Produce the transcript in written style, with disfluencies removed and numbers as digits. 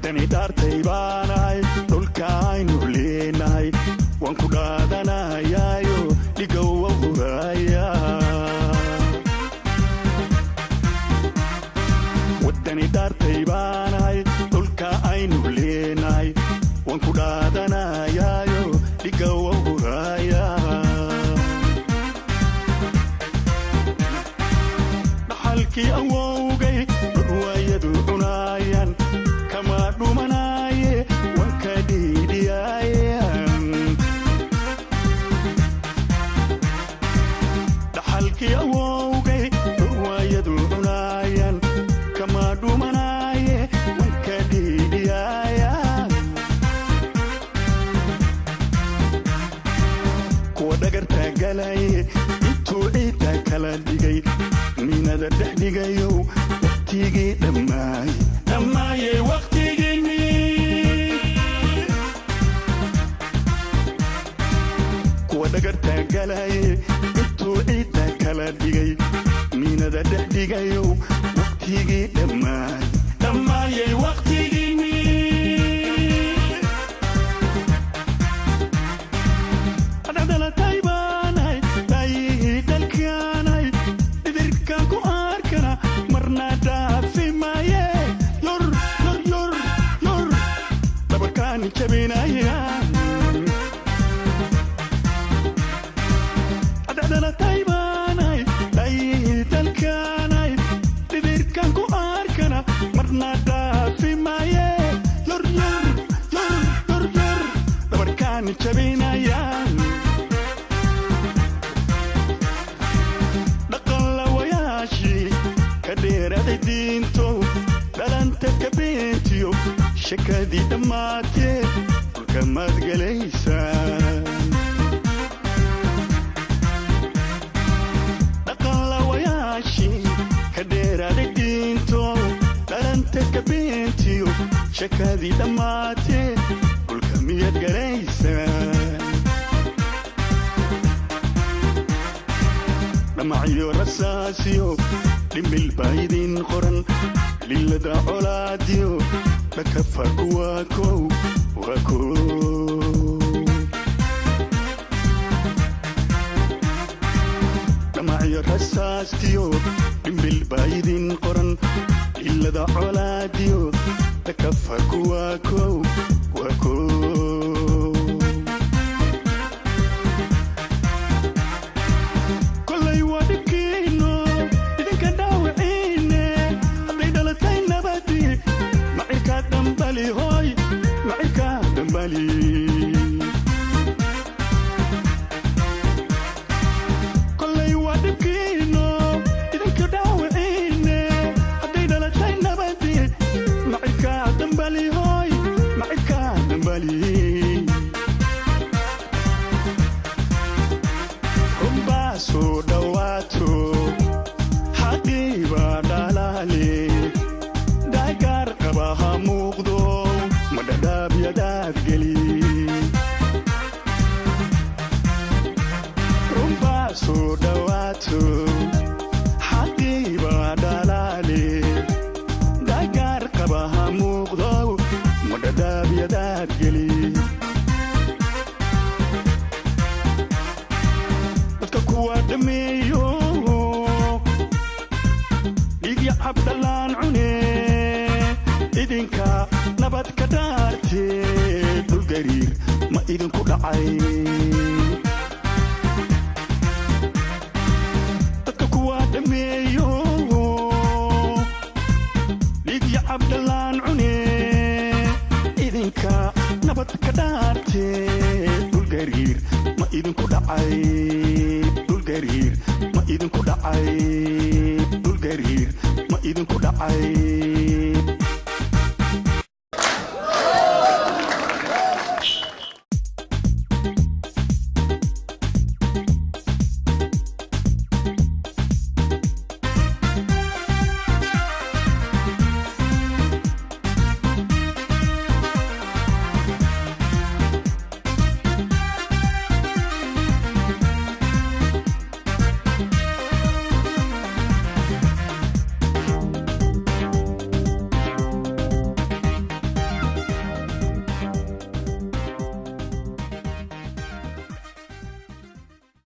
wadani daartay baanahay dhulka aynu leenahay waan ku dhaadanayaayo dhigow wahuraya wadani daartay baanahay dhulka aynu leenahay waan ku dhaadanayaayo dhigow wahuraya dhaxalkii awowgay dhurwaayadu cunayaan kama dhumanaye wanka dhiidhiyaayan dhaxalkii awowgay dhurwaayadu cunayaan kama dhumanaye wanka dhiidhiyaayan kuwa dhagarta galaye intuu ciidda kala dhigay minada dhex dhigayow waqtigii dhammaaye waqtigiinni kuwa dhagarta galaye intuu ciidda kala dhigay minada dhex dhigayow waqtigii dhammaaye waqtigiinni adadalatay baanahay taayihii dalkaanay dhidirkaan ku arkana marna dhaafi maaye yor dhabarkaan jabinaya adadalatay baanahay taayihii dalkaanay dhidirkaan ku arkana marna dhaafi maaye yor dhabarkaan jabinaya kadheeraday diinto dhalanta kabeentiyo shakadii dhammaatee dhulka maad galaysaan dhaqanlawayaashii kadheeraday diinto dhalanta kabeentiyo shakadii dhammaatee dhulka miyaad galaysaan dhamacyo rasaasiyo dhimbil baydin qoran lilada colaadiyo dhakafarku waa kow dhamacyo rasaastiyo dhimbil baydin qoran lilada colaadiyo dhakafarku waa kow kolay waa dhibkiino idinka dhaawiciine hadday dhalatay nabadii macirkaa dhambali hooy macirkaa dhambali kolay waa dhibkiino idinka dhaawiciine hadday dhalatay nabadii macirkaa dhambali hooy macirkaa dhambali soo dhawaato xaqiiba dhalaale dhagaar qaba ha muuqdo madhadhaabyadaad geli rumbaa soo dhawaato xaqiiba dhalaale dhagaar qaba ha muuqdo madhadhaabyadaad geli kuwa dhameeyo dhigya cabdallaan cune idinka nabad ka dhaartee dhulgariir ma idinku dhacay dadka kuwa dhameeyo dhigya cabdallaan cune idinka nabad ka dhaartee dhulgariir ma idinku dhacay dhulgariir ma idinku dhacay dhulgariir ma idinku dhacay